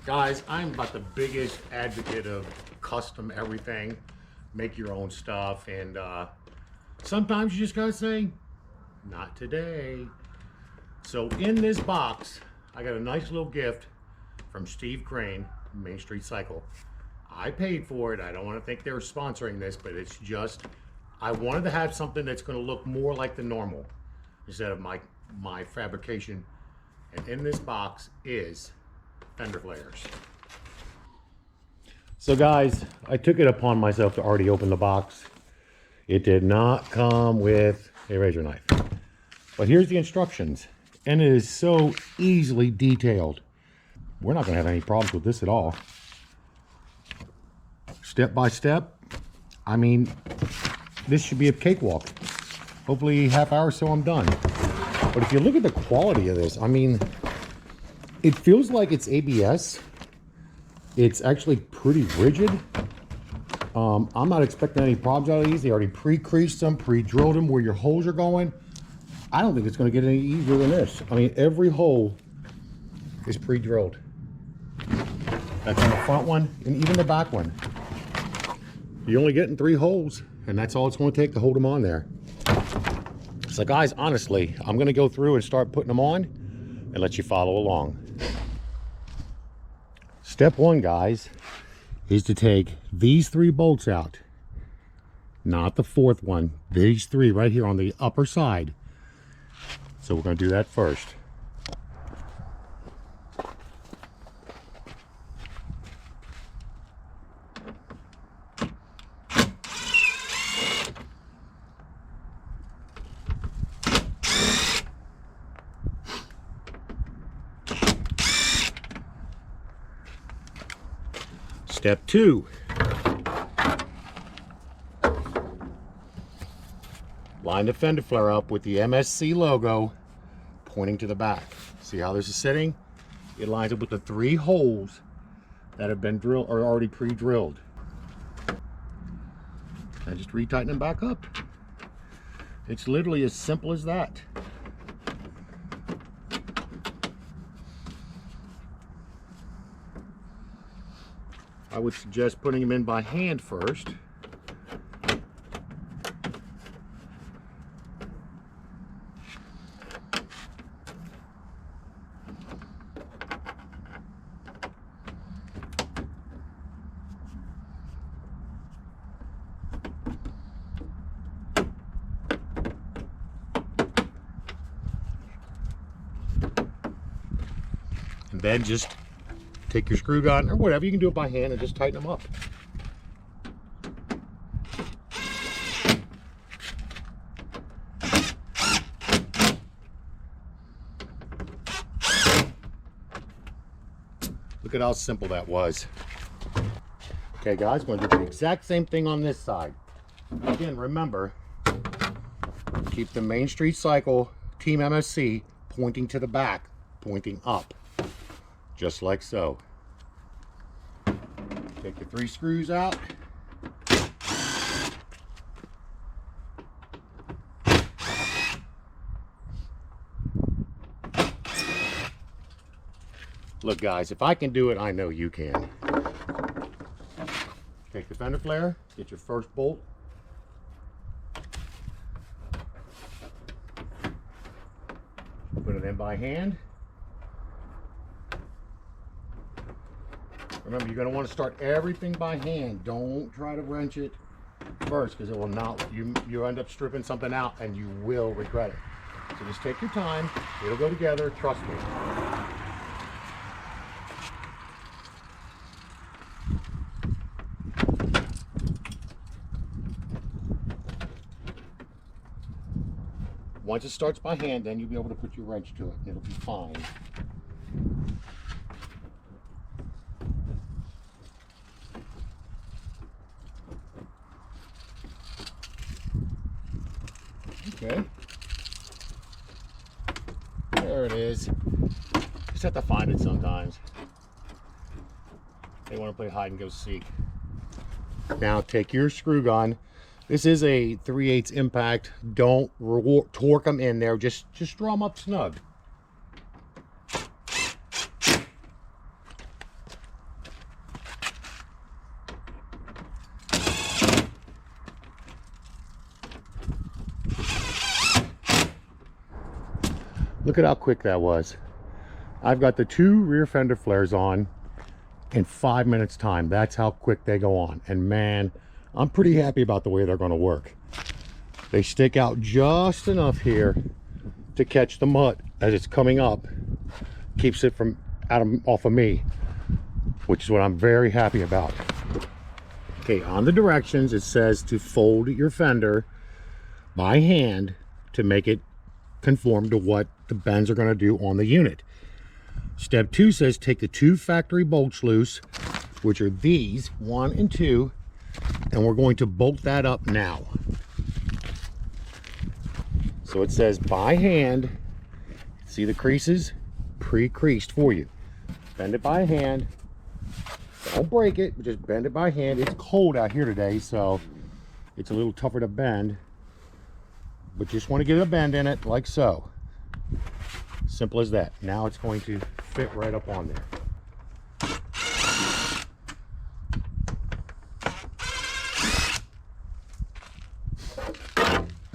Guys, I'm about the biggest advocate of custom everything, make your own stuff, and sometimes you just gotta say, not today. So in this box, I got a nice little gift from Steve Crane, Main Street Cycle. I paid for it. I don't want to think they're sponsoring this, but it's just, I wanted to have something that's going to look more like the normal instead of my fabrication. And in this box is fender flares. So guys, I took it upon myself to already open the box. It did not come with a razor knife, but here's the instructions, and it is so easily detailed. We're not going to have any problems with this at all. Step by step. I mean, this should be a cakewalk. Hopefully half hour or so I'm done. But if you look at the quality of this, I mean, it feels like it's ABS. It's actually pretty rigid. I'm not expecting any problems out of these. They already pre-creased them, pre-drilled them where your holes are going. I don't think it's going to get any easier than this. I mean, every hole is pre-drilled. That's on the front one and even the back one. You're only getting 3 holes, and that's all it's going to take to hold them on there. So guys, honestly, I'm going to go through and start putting them on and let you follow along. Step 1, guys, is to take these 3 bolts out. Not the 4th one. These 3 right here on the upper side. So we're going to do that first. Step 2. Line the fender flare up with the MSC logo pointing to the back. See how this is sitting? It lines up with the 3 holes that have been drilled or already pre-drilled. And just retighten them back up. It's literally as simple as that. I would suggest putting them in by hand first. And then just take your screw gun or whatever, you can do it by hand and just tighten them up. Look at how simple that was. Okay guys, we're going to do the exact same thing on this side. Again, remember, keep the Main Street Cycle Team MSC pointing to the back, pointing up. Just like so. Take the 3 screws out. Look guys, if I can do it, I know you can. Take the fender flare, get your first bolt. Put it in by hand. Remember, you're going to want to start everything by hand. Don't try to wrench it first, because it will not, you end up stripping something out and you will regret it. So just take your time. It'll go together. Trust me. Once it starts by hand, then you'll be able to put your wrench to it, and it'll be fine. Okay. There it is. Just have to find it sometimes. They want to play hide and go seek. Now take your screw gun. This is a 3/8 impact. Don't torque them in there. Just draw them up snug. Look at how quick that was. I've got the 2 rear fender flares on in 5 minutes time. That's how quick they go on. And man, I'm pretty happy about the way they're going to work. They stick out just enough here to catch the mud as it's coming up. Keeps it from off of me, which is what I'm very happy about. Okay, on the directions it says to fold your fender by hand to make it conform to what the bends are going to do on the unit. Step 2 says take the 2 factory bolts loose, which are these 1 and 2, and we're going to bolt that up now. So it says by hand. See the creases? Pre-creased for you. Bend it by hand. Don't break it, but just bend it by hand. It's cold out here today, so it's a little tougher to bend, but just want to get a bend in it like so. Simple as that. Now it's going to fit right up on there.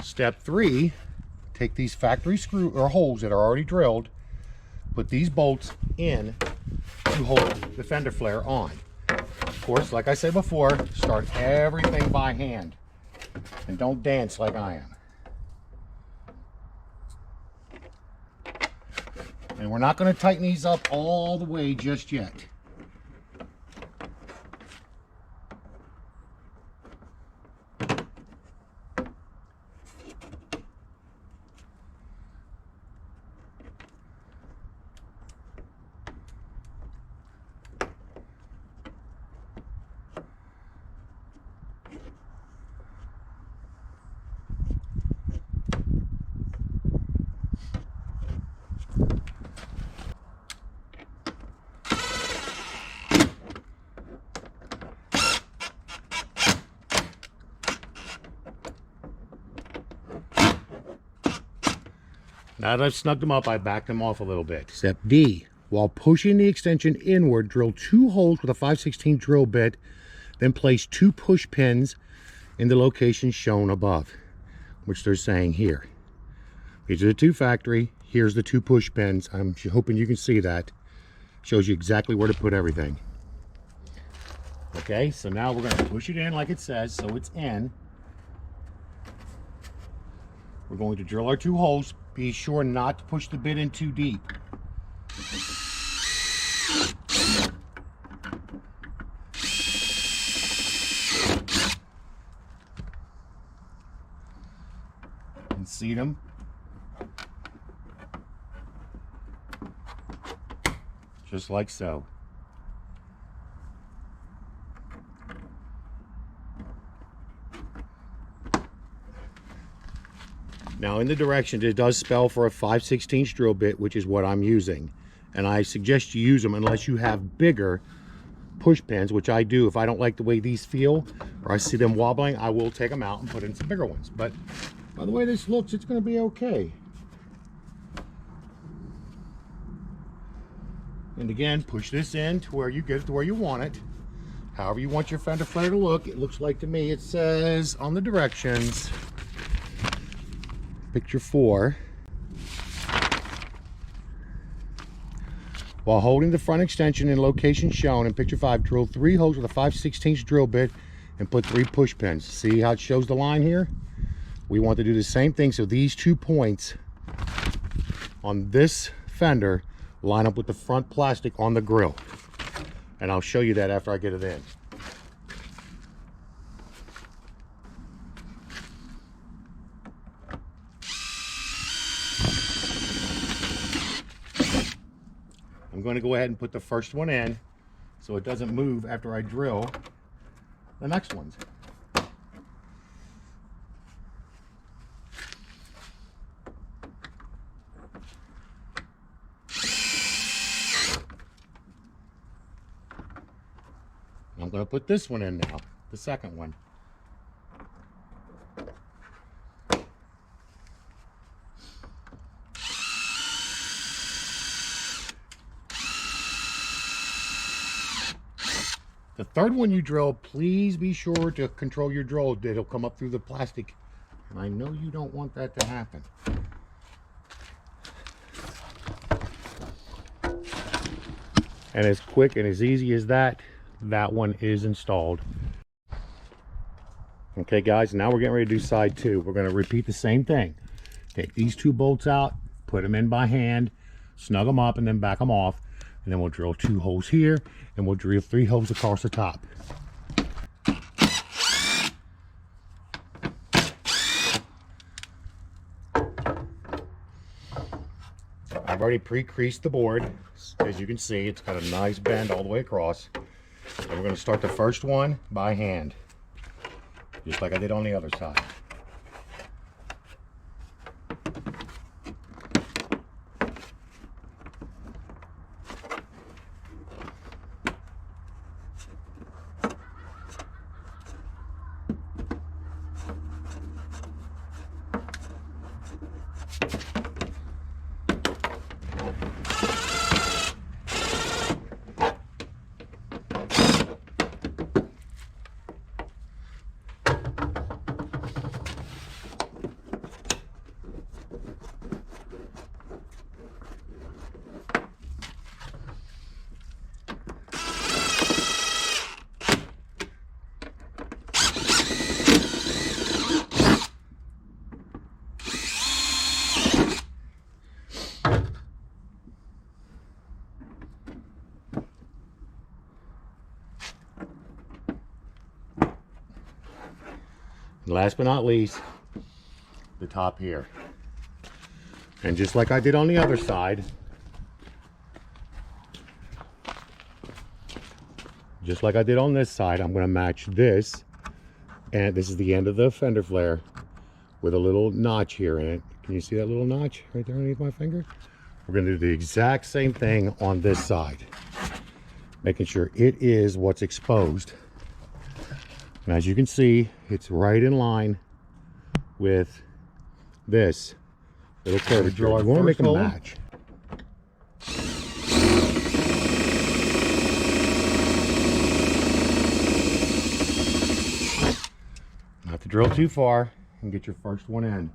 Step 3, take these factory screw or holes that are already drilled, put these bolts in to hold the fender flare on. Of course, like I said before, start everything by hand and don't dance like I am. And we're not going to tighten these up all the way just yet. Now that I've snugged them up, I backed them off a little bit. Step D, while pushing the extension inward, drill 2 holes with a 5/16 drill bit, then place 2 push pins in the location shown above, which they're saying here. These are the 2 factory. Here's the 2 push pins. I'm hoping you can see that. Shows you exactly where to put everything. Okay, so now we're going to push it in like it says, so it's in. We're going to drill our 2 holes. Be sure not to push the bit in too deep. And seat them. Just like so. Now in the directions it does spell for a 5/16 drill bit, which is what I'm using, and I suggest you use them unless you have bigger push pins, which I do. If I don't like the way these feel or I see them wobbling, I will take them out and put in some bigger ones. But by the way this looks, it's going to be okay. And again, push this in to where you get it to where you want it. However you want your fender flare to look. It looks like to me, it says on the directions, picture 4, while holding the front extension in location shown in picture 5, drill 3 holes with a 5/16 drill bit and put 3 push pins. See how it shows the line here? We want to do the same thing, so these 2 points on this fender line up with the front plastic on the grill, and I'll show you that after I get it in. going to go ahead and put the first one in so it doesn't move after I drill the next ones. I'm going to put this one in now, the second one. The third one you drill, please be sure to control your drill. It'll come up through the plastic, and I know you don't want that to happen. And as quick and as easy as that, that one is installed. Okay guys, now we're getting ready to do side two. We're going to repeat the same thing. Take these two bolts out, put them in by hand, snug them up, and then back them off. And then we'll drill 2 holes here, and we'll drill 3 holes across the top. I've already pre-creased the board. As you can see, it's got a nice bend all the way across. And we're going to start the first one by hand, just like I did on the other side. And last but not least, the top here. And just like I did on the other side, just like I did on this side, I'm going to match this, and this is the end of the fender flare, with a little notch here in it. Can you see that little notch right there underneath my finger? We're going to do the exact same thing on this side, making sure it is what's exposed. And as you can see, it's right in line with this little curvature. You want to make a match. Not to drill too far and get your first one in.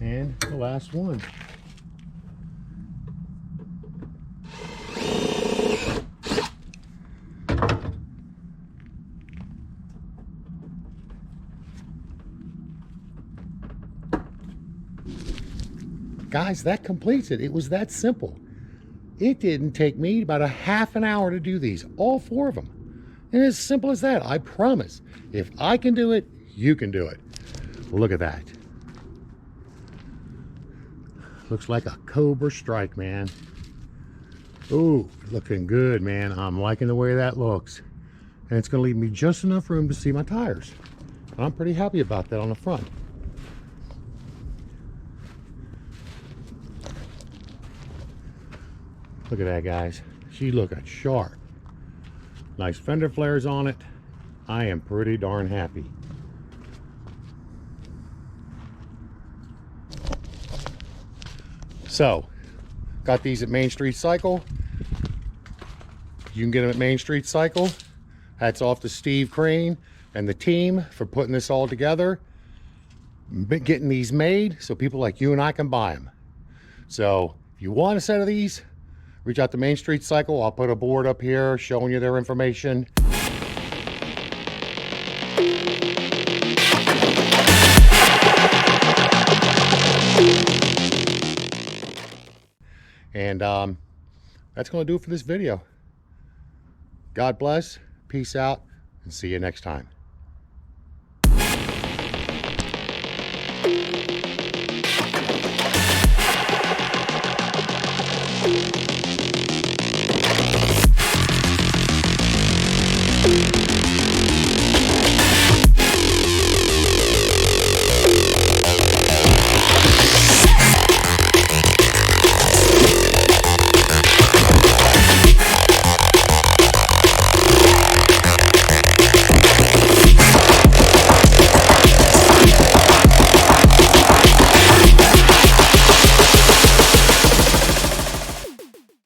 And the last one. Guys, that completes it. It was that simple. It didn't take me about a half an hour to do these, all 4 of them. And as simple as that, I promise. If I can do it, you can do it. Look at that. Looks like a Cobra Strike, man. Ooh, looking good, man. I'm liking the way that looks. And it's going to leave me just enough room to see my tires. And I'm pretty happy about that on the front. Look at that, guys. She's looking sharp. Nice fender flares on it. I am pretty darn happy. So, got these at Main Street Cycle. You can get them at Main Street Cycle. Hats off to Steve Crane and the team for putting this all together, getting these made so people like you and I can buy them. So, if you want a set of these, reach out to Main Street Cycle. I'll put a board up here showing you their information. And that's going to do it for this video. God bless, peace out, and see you next time.